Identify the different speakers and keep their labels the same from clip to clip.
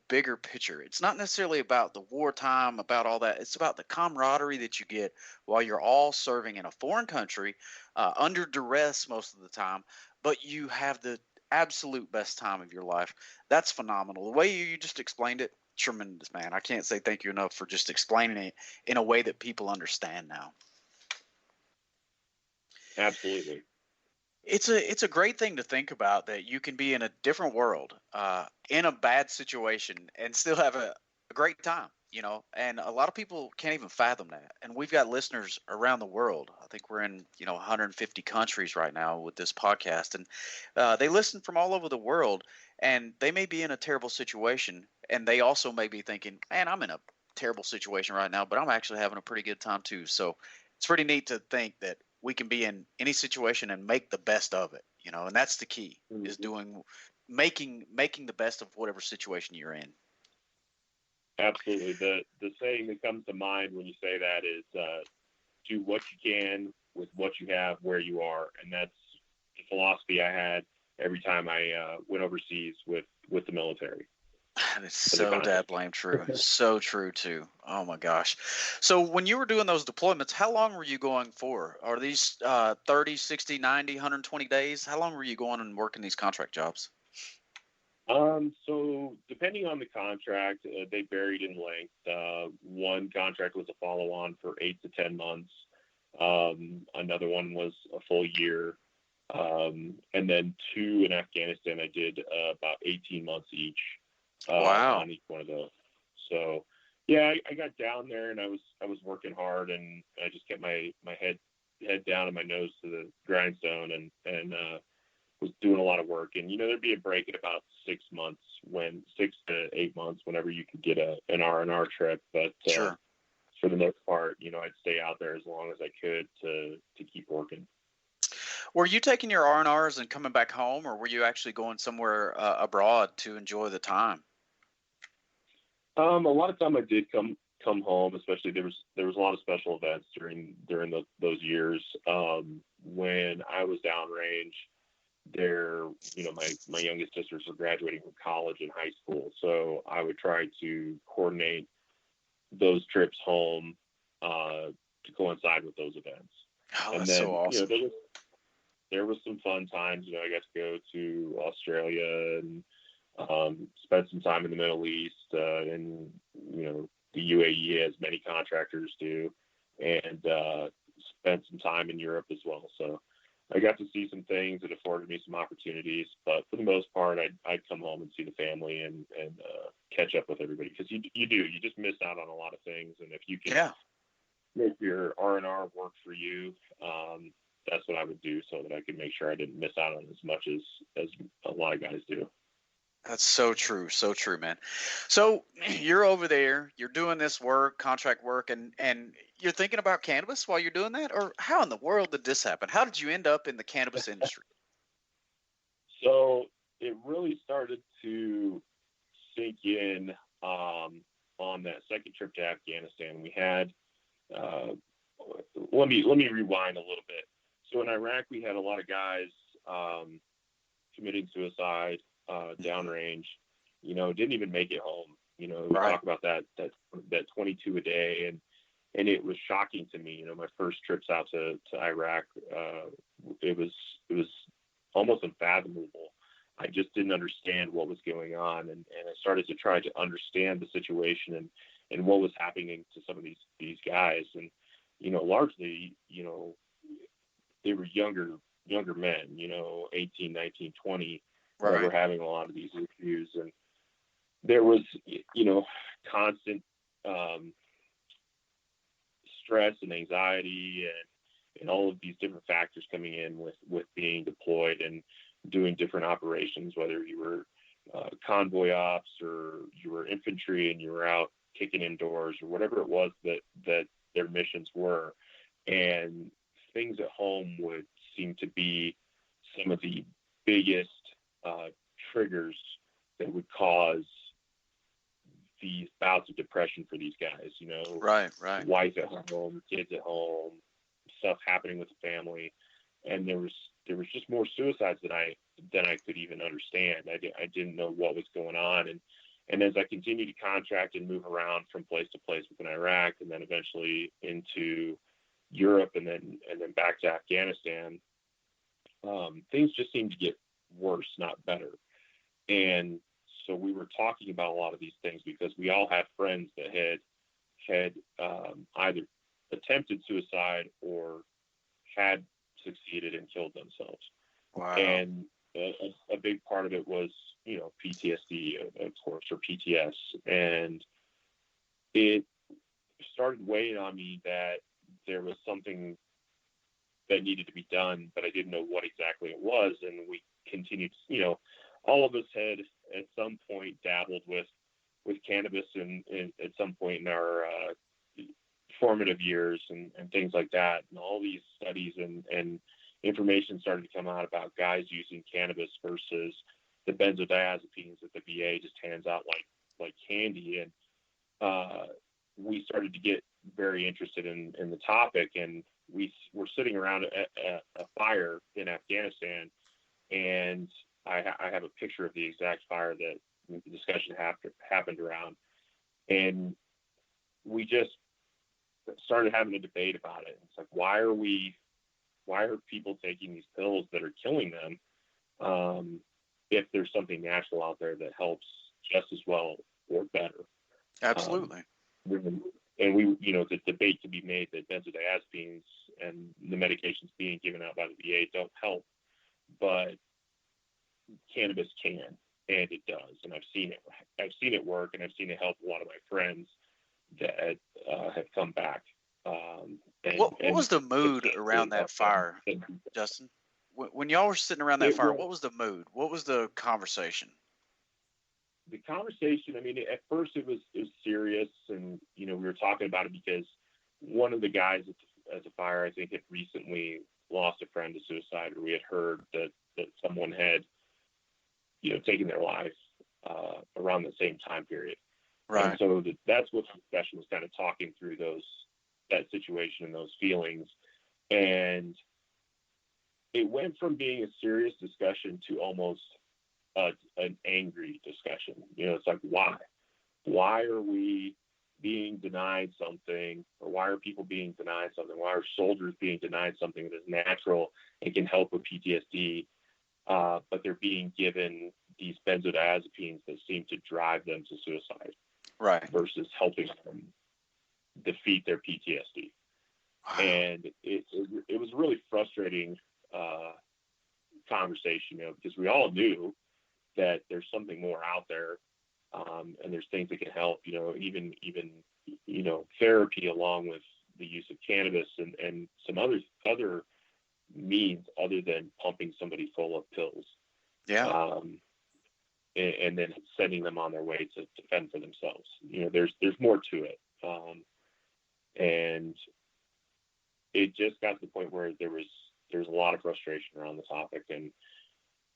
Speaker 1: bigger picture. It's not necessarily about the wartime, about all that. It's about the camaraderie that you get while you're all serving in a foreign country, under duress most of the time, but you have the absolute best time of your life. That's phenomenal. The way you just explained it, tremendous, man. I can't say thank you enough for just explaining it in a way that people understand now.
Speaker 2: Absolutely.
Speaker 1: It's a great thing to think about, that you can be in a different world, in a bad situation, and still have a great time. And a lot of people can't even fathom that. And we've got listeners around the world. I think we're in 150 countries right now with this podcast, and they listen from all over the world. And they may be in a terrible situation, and they also may be thinking, "Man, I'm in a terrible situation right now, but I'm actually having a pretty good time too." So it's pretty neat to think that we can be in any situation and make the best of it, and that's the key, is making the best of whatever situation you're in.
Speaker 2: Absolutely. The saying that comes to mind when you say that is, do what you can with what you have where you are. And that's the philosophy I had every time I went overseas with the military.
Speaker 1: That is so dad blame true. So true too. Oh my gosh. So when you were doing those deployments, how long were you going for? Are these 30, 60, 90, 120 days? How long were you going and working these contract jobs?
Speaker 2: So depending on the contract, they varied in length. One contract was a follow-on for 8 to 10 months. Another one was a full year. And then 2 in Afghanistan, I did about 18 months each.
Speaker 1: Wow.
Speaker 2: On each one of those. So yeah, I got down there and I was working hard, and I just kept my head down and my nose to the grindstone, and was doing a lot of work. And there'd be a break at about 6 to 8 months whenever you could get an R&R trip. But
Speaker 1: sure.
Speaker 2: For the most part, I'd stay out there as long as I could to keep working.
Speaker 1: Were you taking your R&Rs and coming back home, or were you actually going somewhere abroad to enjoy the time?
Speaker 2: A lot of time I did come home, especially there was a lot of special events during those years. When I was downrange, my youngest sisters were graduating from college and high school, so I would try to coordinate those trips home to coincide with those events.
Speaker 1: Oh,
Speaker 2: and
Speaker 1: that's
Speaker 2: then
Speaker 1: so awesome.
Speaker 2: There was some fun times. I got to go to Australia and spent some time in the Middle East, and the UAE, as many contractors do, and spent some time in Europe as well. So I got to see some things that afforded me some opportunities, but for the most part, I'd come home and see the family and catch up with everybody, because you just miss out on a lot of things. And if you can make your R&R work for you, that's what I would do, so that I could make sure I didn't miss out on as much as a lot of guys do.
Speaker 1: That's so true, man. So you're over there, you're doing this work, contract work, and you're thinking about cannabis while you're doing that? Or how in the world did this happen? How did you end up in the cannabis industry?
Speaker 2: So it really started to sink in on that second trip to Afghanistan. We had, let me rewind a little bit. So in Iraq, we had a lot of guys committing suicide, downrange, didn't even make it home. We talk about that 22 a day, and it was shocking to me. My first trips out to Iraq, it was almost unfathomable. I just didn't understand what was going on, and I started to try to understand the situation and what was happening to some of these guys. And largely, they were younger men, 18, 19, 20, that were having a lot of these issues. And there was, constant stress and anxiety and all of these different factors coming in with being deployed and doing different operations, whether you were convoy ops or you were infantry and you were out kicking indoors or whatever it was that their missions were. And things at home would seem to be some of the biggest triggers that would cause these bouts of depression for these guys.
Speaker 1: Right.
Speaker 2: Wife at home, kids at home, stuff happening with the family, and there was just more suicides than I could even understand. I didn't know what was going on, And as I continued to contract and move around from place to place within Iraq, and then eventually into Europe, and then back to Afghanistan, things just seemed to get worse, not better. And so we were talking about a lot of these things because we all had friends that had either attempted suicide or had succeeded and killed themselves.
Speaker 1: Wow.
Speaker 2: And a big part of it was, PTSD, of course, or PTS. And it started weighing on me that there was something that needed to be done, but I didn't know what exactly it was. And we continued, all of us had at some point dabbled with cannabis and at some point in our formative years and things like that. And all these studies and information started to come out about guys using cannabis versus the benzodiazepines that the VA just hands out like candy. And we started to get very interested in the topic, and we were sitting around a fire in Afghanistan, and I have a picture of the exact fire that the discussion happened around, and we just started having a debate about it. It's like, why are people taking these pills that are killing them if there's something natural out there that helps just as well or better?
Speaker 1: Absolutely.
Speaker 2: And the debate could be made that benzodiazepines and the medications being given out by the VA don't help, but cannabis can, and it does. And I've seen it work, and I've seen it help a lot of my friends that have come back.
Speaker 1: What was the mood around that fire, Justin? When y'all were sitting around that fire, what was the mood? What was the conversation?
Speaker 2: The conversation, I mean, at first it was serious, and we were talking about it because one of the guys at the fire, I think, had recently lost a friend to suicide, or we had heard that someone had taken their life around the same time period.
Speaker 1: Right.
Speaker 2: And so that's what the discussion was kind of talking through that situation and those feelings. And it went from being a serious discussion to almost an angry discussion. It's like, why are we being denied something, or why are people being denied something? Why are soldiers being denied something that is natural and can help with PTSD, but they're being given these benzodiazepines that seem to drive them to suicide,
Speaker 1: right,
Speaker 2: versus helping them defeat their PTSD?
Speaker 1: Wow.
Speaker 2: And it was a really frustrating conversation, because we all knew that there's something more out there, and there's things that can help, even therapy, along with the use of cannabis and some other means other than pumping somebody full of pills.
Speaker 1: Yeah.
Speaker 2: And then sending them on their way to fend for themselves. There's more to it. And it just got to the point where there was a lot of frustration around the topic, and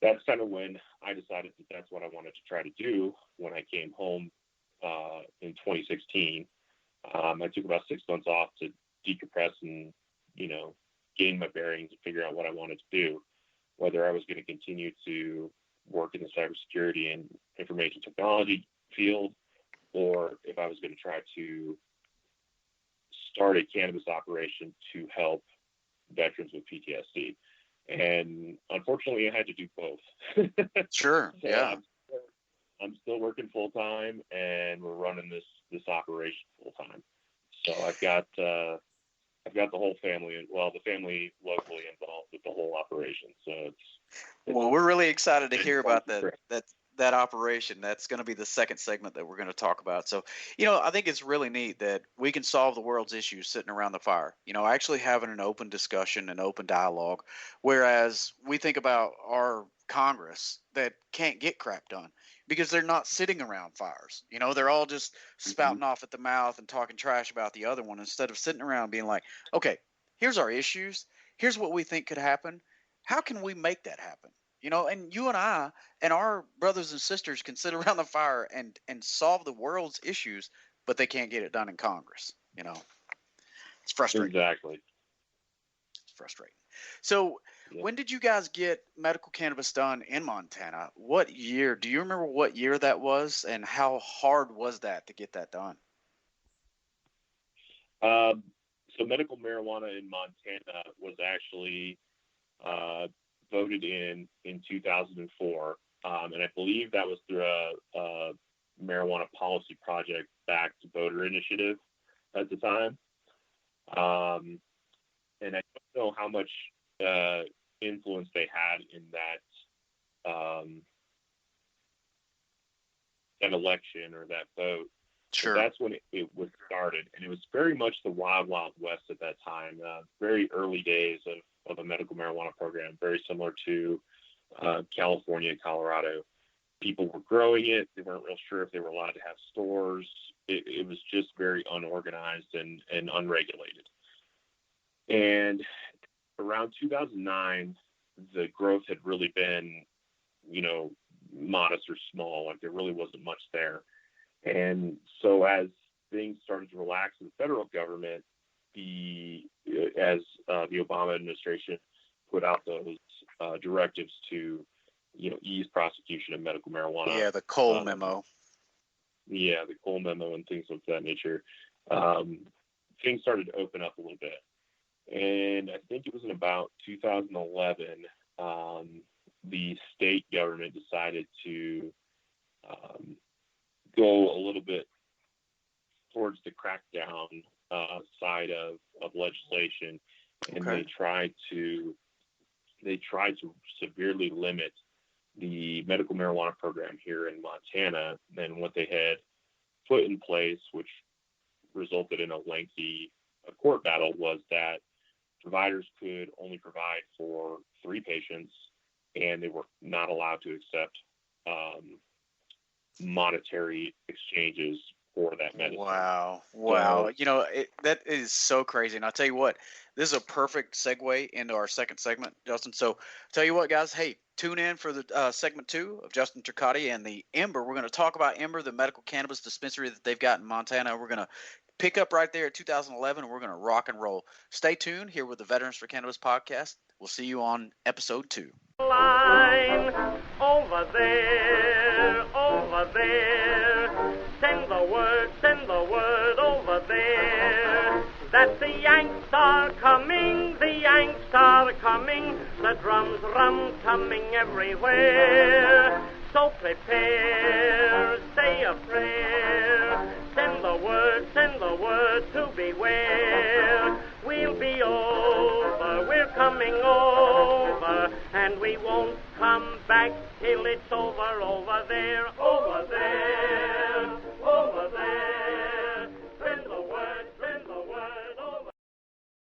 Speaker 2: that's kind of when I decided that that's what I wanted to try to do when I came home in 2016. I took about 6 months off to decompress and, gain my bearings and figure out what I wanted to do, whether I was going to continue to work in the cybersecurity and information technology field, or if I was going to try to start a cannabis operation to help veterans with PTSD. And unfortunately, I had to do both.
Speaker 1: Sure.
Speaker 2: So
Speaker 1: yeah.
Speaker 2: I'm still working full time, and we're running this operation full time. So I've got the whole family, the family locally involved with the whole operation. So
Speaker 1: well, we're really excited to hear about that operation. That's going to be the second segment that we're going to talk about. So, I think it's really neat that we can solve the world's issues sitting around the fire, actually having an open discussion and open dialogue. Whereas we think about our Congress that can't get crap done because they're not sitting around fires. They're all just spouting off at the mouth and talking trash about the other one, instead of sitting around being like, okay, here's our issues. Here's what we think could happen. How can we make that happen? And you and I and our brothers and sisters can sit around the fire and solve the world's issues, but they can't get it done in Congress. It's frustrating.
Speaker 2: Exactly.
Speaker 1: It's frustrating. So
Speaker 2: Yeah.
Speaker 1: When did you guys get medical cannabis done in Montana? What year? Do you remember what year that was, and how hard was that to get that done?
Speaker 2: So medical marijuana in Montana was actually voted in 2004, and I believe that was through a marijuana policy project backed voter initiative at the time. And I don't know how much influence they had in that election or that vote.
Speaker 1: Sure.
Speaker 2: But that's when it was started, and it was very much the wild, wild west at that time. Very early days of a medical marijuana program, very similar to California, Colorado. People were growing it. They weren't real sure if they were allowed to have stores. It was just very unorganized and unregulated. And around 2009, the growth had really been, modest or small. Like there really wasn't much there. And so as things started to relax in the federal government, as the Obama administration put out those directives to, ease prosecution of medical marijuana.
Speaker 1: Yeah, the Cole memo.
Speaker 2: Yeah, the Cole memo and things of that nature. Things started to open up a little bit. And I think it was in about 2011, the state government decided to go a little bit towards the crackdown side of legislation, and
Speaker 1: Okay.
Speaker 2: they tried to severely limit the medical marijuana program here in Montana. And what they had put in place, which resulted in a lengthy court battle, was that providers could only provide for 3 patients, and they were not allowed to accept monetary exchanges for that medicine.
Speaker 1: Wow.
Speaker 2: So,
Speaker 1: That is so crazy. And I'll tell you what, this is a perfect segue into our second segment, Justin. So tell you what, guys, hey, tune in for the segment 2 of Justin TURCOTTE and the Ember. We're going to talk about Ember, the medical cannabis dispensary that they've got in Montana. We're going to pick up right there at 2011, and we're going to rock and roll. Stay tuned here with the Veterans for Cannabis podcast. We'll see you on episode 2.
Speaker 3: Line over there, over there. Send the word over there. That the Yanks are coming, the Yanks are coming. The drums rum-tumming everywhere. So prepare, say a prayer. Send the word to beware. We'll be over, we're coming over.